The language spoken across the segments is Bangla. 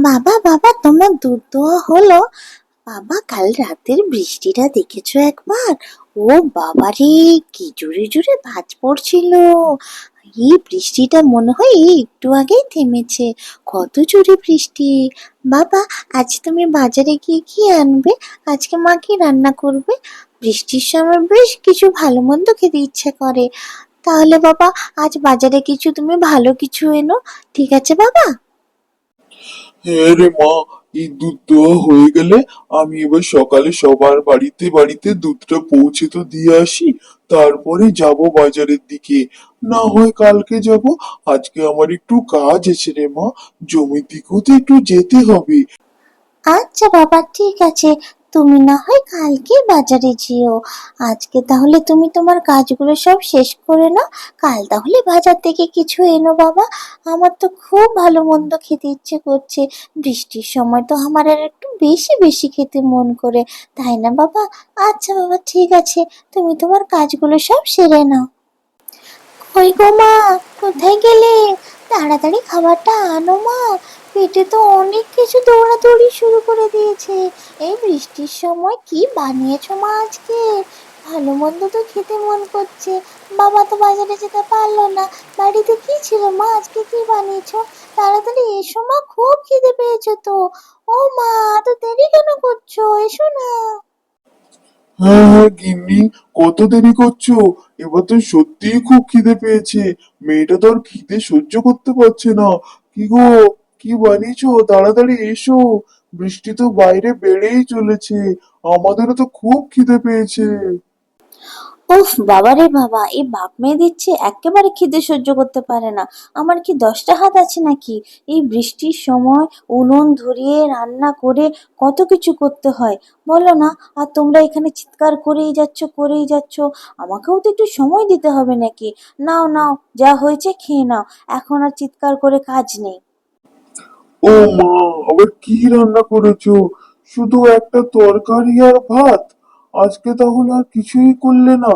বাবা বাবা, তোমার দুধ দোয়া হলো? বাবা, কাল রাতের বৃষ্টিটা দেখেছো একবার? ও বাবা রে, কি জোরে জোরে বাজ পড়ছিল! এই বৃষ্টিটা মনে হয় এই একটু আগেই থেমেছে। কত জোরে বৃষ্টি! বাবা, আজ তুমি বাজারে গিয়ে কি আনবে? আজকে মা কি রান্না করবে? বৃষ্টির সময় বেশ কিছু ভালো মন্দ খেতে ইচ্ছে করে। তাহলে বাবা, আজ বাজারে কিছু তুমি ভালো কিছু এনো, ঠিক আছে বাবা? হ্যাঁ রে মা, এই দুধ দোয়া হয়ে গেলে আমি এবার সকালে সবার বাড়িতে বাড়িতে দুধটা পৌঁছে তো দিয়ে আসি, তারপরে যাব বাজারের দিকে। না হয় কালকে যাব। আজকে আমার একটু কাজ আছে রে মা, জমির দিকেও তো একটু যেতে হবে। আচ্ছা বাবা, ঠিক আছে। তুমি না হয় কালকে বাজারে যেও। আজকে তাহলে তুমি তোমার কাজগুলো সব শেষ করে নাও। কাল তাহলে বাজার থেকে কিছু এনো বাবা। আমার তো খুব ভালো মন্দ খেতে ইচ্ছে করছে। বৃষ্টির সময় তো আমার আর একটু বেশি বেশি খেতে মন করে, তাই না বাবা? আচ্ছা বাবা, ঠিক আছে। তুমি তোমার কাজগুলো সব সেরে নাও। কই গো মা, কোথায় গেলে? তাড়াতাড়ি খাবারটা আনো মা। পেটে তো অনেক কিছু দৌড়াদৌড়ি শুরু করে দিয়েছে। এই বৃষ্টির সময় কি বানিয়েছো মা আজকে? ভালো মন্দ তো খেতে মন করছে। বাবা তো বাজারে যেতে পারলো না। বাড়িতে কি ছিল মা, আজকে কি বানিয়েছো? তাড়াতাড়ি এসো মা, খুব খিদে পেয়েছে তো। ও মা, এত দেরি কেন করছো? এসো না। হ্যাঁ হ্যাঁ গিন্নি, কত দেরি করছো? এবার তো সত্যিই খুব খিদে পেয়েছে। মেয়েটা তো আর খিদে সহ্য করতে পারছে না। কি গো, কি বানিয়েছো? তাড়াতাড়ি এসো। বৃষ্টি তো বাইরে বেড়েই চলেছে। আমাদেরও তো খুব খিদে পেয়েছে। উফ বাবা রে বাবা, এই বাপ মেয়ে দিচ্ছে একেবারে খিদে সহ্য করতে পারে না। আমার কি 10টা হাত আছে নাকি? এই বৃষ্টির সময় উনুন ধরিয়ে রান্না করে কত কিছু করতে হয়, বলো না? আর তোমরা এখানে চিৎকার করেই যাচ্ছ। আমাকেও তো একটু সময় দিতে হবে নাকি? নাও নাও, যা হয়েছে খেয়ে নাও। এখন আর চিৎকার করে কাজ নেই। ও মা, আবার কি রান্না করেছো? শুধু একটা তরকারি আর ভাত? আজকে তাহলে আর কিছুই করলে না?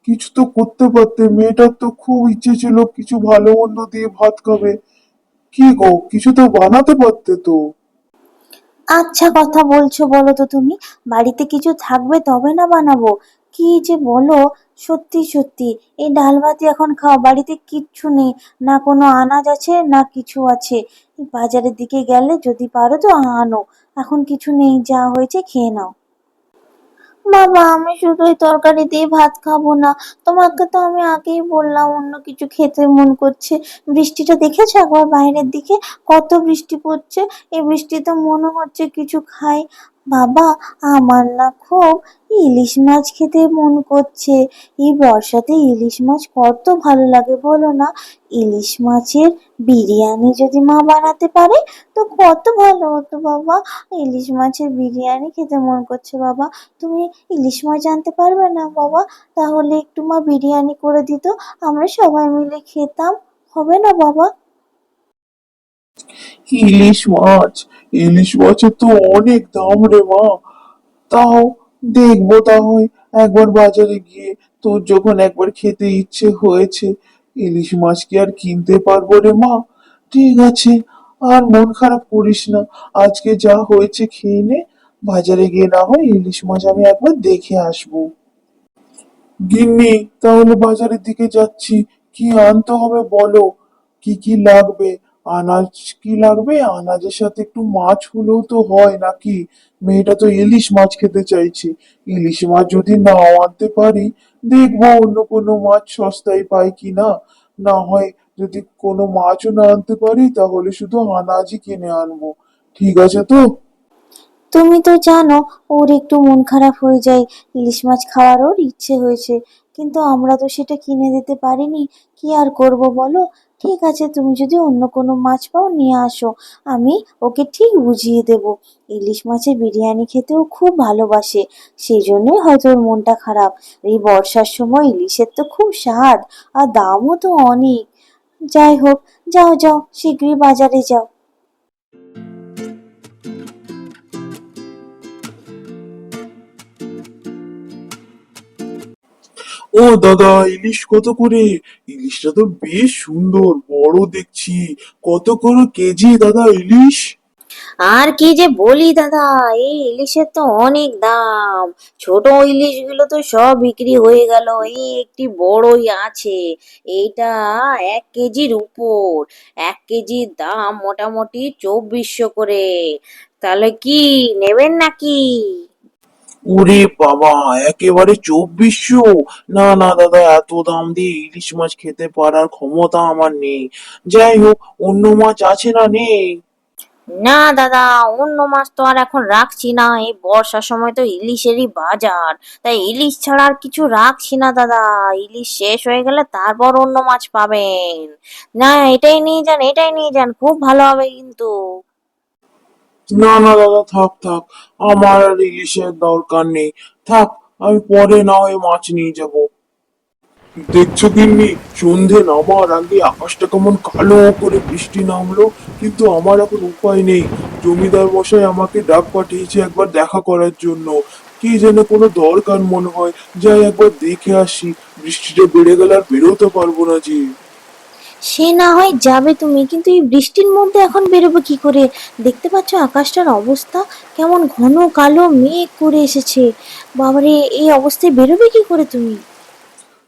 কিছু তো করতে পারতে, মেয়েটার তো খুব ইচ্ছে ছিল কিছু ভালো মন্দ দিয়ে ভাত খাবে। কি গো, কিছু তো বানাতে পারতে তো। আচ্ছা কথা বলছো বলো তো তুমি? বাড়িতে কিছু থাকবে তবে না বানাবো? কি যে বলো! সত্যি সত্যি, এই ডাল ভাতই এখন খাও। বাড়িতে কিচ্ছু নেই, না কোনো আনাজ আছে না কিছু আছে। বাজারের দিকে গেলে যদি পারো তো আনো। এখন কিছু নেই, যা হয়েছে খেয়ে নাও। বাবা, আমি শুধু এই তরকারি দিয়ে ভাত খাবো না। তোমাকে তো আমি আগেই বললাম অন্য কিছু খেতে মন করছে। বৃষ্টিটা দেখেছো একবার বাইরের দিকে? কত বৃষ্টি পড়ছে। এই বৃষ্টিতে মনে হচ্ছে কিছু খাই। বাবা, আমার না খুব ইলিশ মাছ খেতে মন করছে। এই বর্ষাতে ইলিশ মাছ কত ভালো লাগে বলো না? ইলিশ মাছের বিরিয়ানি যদি মা বানাতে পারে তো কত ভালো হতো বাবা। ইলিশ মাছের বিরিয়ানি খেতে মন করছে বাবা। তুমি ইলিশ মাছ আনতে পারবে না বাবা? তাহলে একটু মা বিরিয়ানি করে দিত, আমরা সবাই মিলে খেতাম। হবে না বাবা? ইলিশ মাছ? ইলিশ মাছের তো অনেক দাম রে মা। তাও দেখবো, তাহলে একবার বাজারে গিয়ে। তোর যখন একবার খেতে ইচ্ছে হয়েছে, ইলিশ মাছ কি আর কিনতে পারবো রে মা? ঠিক আছে, আর মন খারাপ করিস না। আজকে যা হয়েছে খেয়ে নে। বাজারে গিয়ে না হয় ইলিশ মাছ আমি একবার দেখে আসবো। গিন্নি, তাহলে বাজারের দিকে যাচ্ছি। কি আনতে হবে বলো? কি কি লাগবে? আনাজ কি লাগবে? আনাজের সাথে একটু মাছ হলেও তো হয় নাকি? মেয়েটা তো ইলিশ মাছ খেতে চাইছে। ইলিশ মাছ যদি নাও আনতে পারি, দেখবো অন্য কোনো মাছ সস্তায় পাই কিনা। না হয় যদি কোনো মাছও না আনতে পারি, তাহলে শুধু আনাজই কিনে আনবো। ঠিক আছে তো? তুমি তো জানো ওর একটু মন খারাপ হয়ে যায়, ইলিশ মাছ খাওয়ার ওর ইচ্ছে হয়েছে, কিন্তু আমরা তো সেটা কিনে দিতে পারিনি। কি আর করব বলো? ঠিক আছে, তুমি যদি অন্য কোনো মাছ পাও নিয়ে আসো, আমি ওকে ঠিক বুঝিয়ে দেব। ইলিশ মাছের বিরিয়ানি খেতেও খুব ভালোবাসে, সেই জন্যই হয়তো ওর মনটা খারাপ। এই বর্ষার সময় ইলিশের তো খুব স্বাদ, আর দামও তো অনেক। যাই হোক, যাও যাও, শিগগিরই বাজারে যাও। ও দাদা, ইলিশ কত করে? ইলিশটা তো বেশ সুন্দর, বড় দেখছি। কত করে কেজি দাদা ইলিশ? আর কি যে বলি দাদা, এই ইলিশের তো অনেক দাম। ছোট ইলিশগুলো তো সব বিক্রি হয়ে গেল, এই একটি বড়ই আছে। এইটা 1 কেজির উপর। 1 কেজির দাম মোটামুটি 2400 করে। তাহলে কি নেবেন নাকি? ওরে বাবা, একেবারে 2400! না না দাদা, এত দাম দিয়ে ইলিশ মাছ খেতে পারার ক্ষমতা আমার নেই। যাই হোক, অন্য মাছ আছে না নেই? না দাদা, অন্য মাছ তো আর এখন রাখছি না, এই বর্ষার সময় তো ইলিশেরই বাজার। তাই ইলিশ ছাড়া আর কিছু রাখছি না দাদা। ইলিশ শেষ হয়ে গেলে তারপর অন্য মাছ পাবেন। না, এটাই নিয়ে যান, এটাই নিয়ে যান, খুব ভালো হবে কিন্তু। না না দাদা, থাক থাক, আমার আর ইলিশের দরকার নেই। থাক, আমি পরে না হয় মাছ নিয়ে যাব। দেখছো গিন্নি, সন্ধে নামার আগে আকাশটা কেমন কালো করে বৃষ্টি নামলো। কিন্তু আমার এখন উপায় নেই। জমিদার মশাই আমাকে ডাক পাঠিয়েছে একবার দেখা করার জন্য। কি যেন কোনো দরকার মনে হয়, যাই একবার দেখে আসি। বৃষ্টিটা বেড়ে গেলে আর বেরোতে পারবো না যে। সে না হয় যাবে তুমি, কিন্তু এই বৃষ্টির মধ্যে এখন বেরোবে কি করে? দেখতে পাচ্ছ আকাশটার অবস্থা, কেমন ঘন কালো মেঘ করে এসেছে। বাবারে, এই অবস্থায় বেরোবে কি করে তুমি?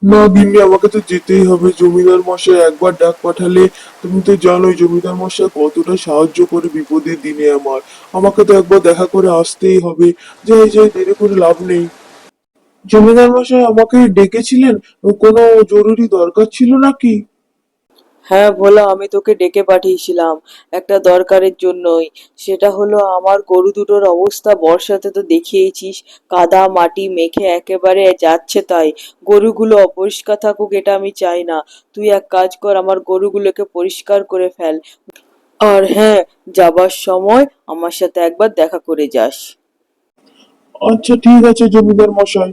না গিন্নি, আমাকে তো যেতেই হবে। জমিদার মশাই একবার ডাক পাঠালে, তুমি তো জানোই জমিদার মশাই কতটা সাহায্য করে বিপদের দিনে আমার। আমাকে তো একবার দেখা করে আসতেই হবে। যাই যাই, দেরি করে লাভ নেই। জমিদার মশাই আমাকে ডেকেছিলেন? ও কোনো জরুরি দরকার ছিল নাকি? হ্যাঁ ভোলা, আমি তোকে ডেকে পাঠিয়েছিলাম একটা দরকারের জন্যই। সেটা হলো আমার গরু দুটোর অবস্থা বর্ষাতে তো দেখিয়েছিস, কাদা মাটি মেখে একেবারে যাচ্ছে তাই। গরুগুলো অপরিষ্কার থাকুক এটা আমি চাই না। তুই এক কাজ কর, আমার গরুগুলোকে পরিষ্কার করে ফেল। আর হ্যাঁ, যাবার সময় আমার সাথে একবার দেখা করে যাস। আচ্ছা ঠিক আছে জমিদার মশাই।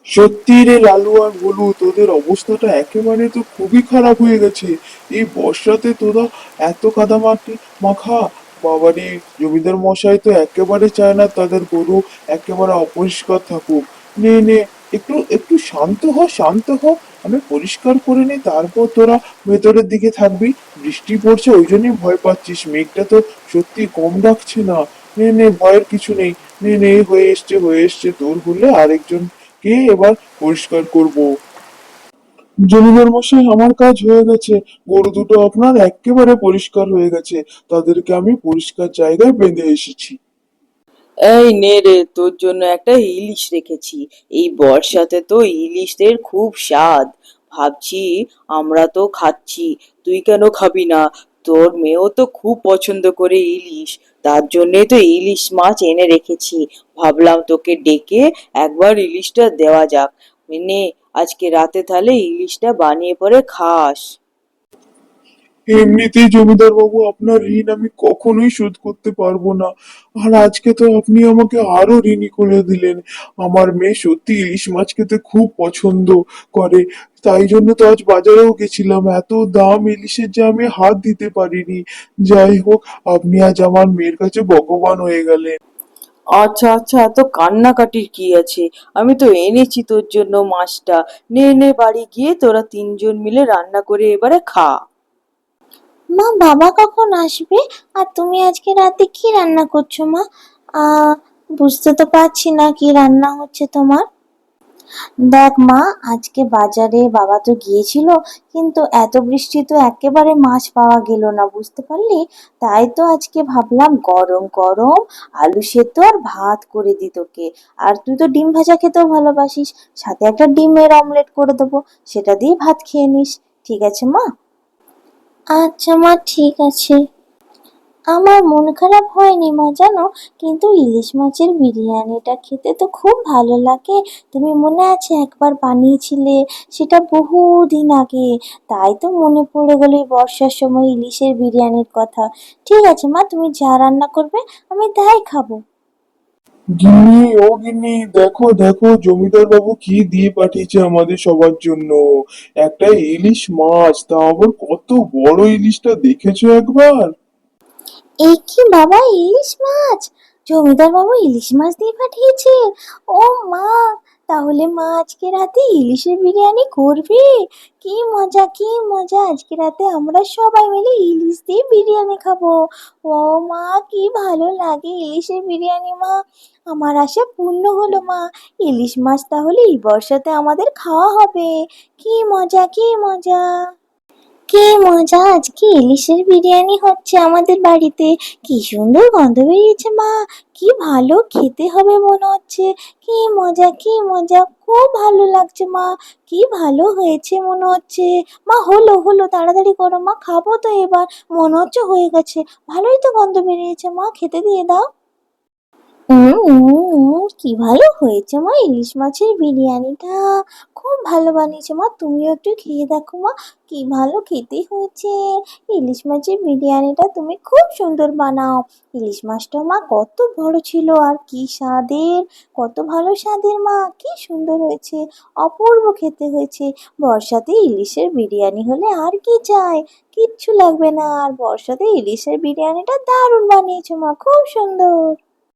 সত্যি রে লালু আর বলু, তোদের অবস্থাটা একেবারে তো খুবই খারাপ হয়ে গেছে। এই বর্ষাতে তোরা এত কাদামাটি মাখা! বাবারে, জমিদার মশাই তো একেবারে চায় না তাদের গরু একেবারে অপরিষ্কার থাকুক। নে নে, একটু একটু শান্ত হ, শান্ত হ। আমি পরিষ্কার করে নি, তারপর তোরা ভেতরের দিকে থাকবি। বৃষ্টি পড়ছে ওই জন্যই ভয় পাচ্ছিস, মেঘটা তো সত্যি কম ডাকছে না। নে নে, ভয়ের কিছু নেই। নে নে, হয়ে এসছে হয়ে এসছে, তোর হলে আরেকজন কে এবার পরিষ্কার করব। জমিদার মশাই, আমার কাজ হয়ে গেছে। গরু দুটো আপনার একেবারে পরিষ্কার হয়ে গেছে। তাদেরকে আমি পরিষ্কার জায়গায় বেঁধে এসেছি। এই নে রে, তোর জন্য একটা ইলিশ রেখেছি। এই বর্ষাতে তো ইলিশের খুব স্বাদ। ভাবছি, আমরা তো খাচ্ছি, তুই কেন খাবি না? তোর মেয়েও তো খুব পছন্দ করে ইলিশ, তার জন্যই তো ইলিশ মাছ এনে রেখেছি। ভাবলাম তোকে ডেকে একবার ইলিশটা দেওয়া যাক। নে, আজকে রাতে তাহলে ইলিশটা বানিয়ে পরে খাস। এমনিতেই জমিদার বাবু, আপনার ঋণ আমি কখনোই শোধ করতে পারবো না। আর আজকে তো আপনি আমাকে আরো ঋণী করে দিলেন। আমার মেয়ে সত্যি ইলিশ মাছ খেতে খুব পছন্দ করে। তাই জন্য তো আজ বাজারেও গেছিলাম, এত দাম ইলিশের যে আমি হাত দিতে পারিনি। যাই হোক, আপনি আজ আমার মেয়ের কাছে ভগবান হয়ে গেলেন। আচ্ছা আচ্ছা, এত কান্নাকাটির কি আছে? আমি তো এনেছি তোর জন্য মাছটা। নে নে, বাড়ি গিয়ে তোরা তিনজন মিলে রান্না করে এবারে খা। মা, বাবা কখন আসবে? আর তুমি আজকে রাতে কি রান্না করছো মা? আহ বুঝতে তো পারছি না কি রান্না হচ্ছে তোমার। দেখ মা, আজকে বাজারে বাবা তো গিয়েছিল, কিন্তু এত বৃষ্টি তো একেবারে মাছ পাওয়া গেল না, বুঝতে পারলি? তাই তো আজকে ভাবলাম গরম গরম আলু সেদ্ধ আর ভাত করে দি তোকে। আর তুই তো ডিম ভাজা খেতেও ভালোবাসিস, সাথে একটা ডিমের অমলেট করে দেবো, সেটা দিয়ে ভাত খেয়ে নিস। ঠিক আছে মা? আচ্ছা মা, ঠিক আছে। আমার মন খারাপ হয়নি মা, জানো, কিন্তু ইলিশ মাছের বিরিয়ানিটা খেতে তো খুব ভালো লাগে। তুমি মনে আছে একবার বানিয়েছিলে, সেটা বহুদিন আগে। তাই তো মনে পড়ে গেল এই বর্ষার সময় ইলিশের বিরিয়ানির কথা। ঠিক আছে মা, তুমি যা রান্না করবে আমি তাই খাবো। গিন্নি, ও গিন্নি, দেখো দেখো জমিদার বাবু কি দিয়ে পাঠিয়েছে আমাদের সবার জন্য। একটা ইলিশ মাছ, তা আবার কত বড় ইলিশটা, দেখেছো একবার? এই কি বাবা, ইলিশ মাছ? জমিদার বাবু ইলিশ মাছ দিয়ে পাঠিয়েছে? ও মা, তাহলে মা আজকে রাতে ইলিশের বিরিয়ানি করবে? কি মজা, কি মজা! আজকে রাতে আমরা সবাই মিলে ইলিশ দিয়ে বিরিয়ানি খাবো। ও মা, কি ভালো লাগে ইলিশের বিরিয়ানি মা! আমার আশা পূর্ণ হলো মা। ইলিশ মাছ তাহলে এই বর্ষাতে আমাদের খাওয়া হবে। কি মজা, কি মজা! কি মজা, আজকে ইলিশের বিরিয়ানি হচ্ছে আমাদের বাড়িতে। কি সুন্দর গন্ধ বেরিয়েছে মা! কি ভালো খেতে হবে মনে হচ্ছে। কি মজা, কি মজা! খুব ভালো লাগছে মা। কি ভালো হয়েছে মনে হচ্ছে। মা, হলো হলো, তাড়াতাড়ি করো মা, খাবো তো এবার। মনে হচ্ছে হয়ে গেছে। ভালোই তো গন্ধ বেরিয়েছে মা, খেতে দিয়ে দাও। কি ভালো হয়েছে মা ইলিশ মাছের বিরিয়ানিটা। খুব ভালো বানিয়েছো মা, তুমিও একটু খেয়ে দেখো মা। কি ভালো খেতে হয়েছে। ইলিশ মাছের বিরিয়ানিটা তুমি খুব সুন্দর বানাও। ইলিশ মাছটা মা কত বড় ছিল আর কি স্বাদের। কত ভালো স্বাদের মা, কি সুন্দর হয়েছে। অপূর্ব খেতে হয়েছে। বর্ষাতে ইলিশের বিরিয়ানি হলে আর কি চাই। কিচ্ছু লাগবে না আর। বর্ষাতে ইলিশের বিরিয়ানিটা দারুণ বানিয়েছো মা, খুব সুন্দর।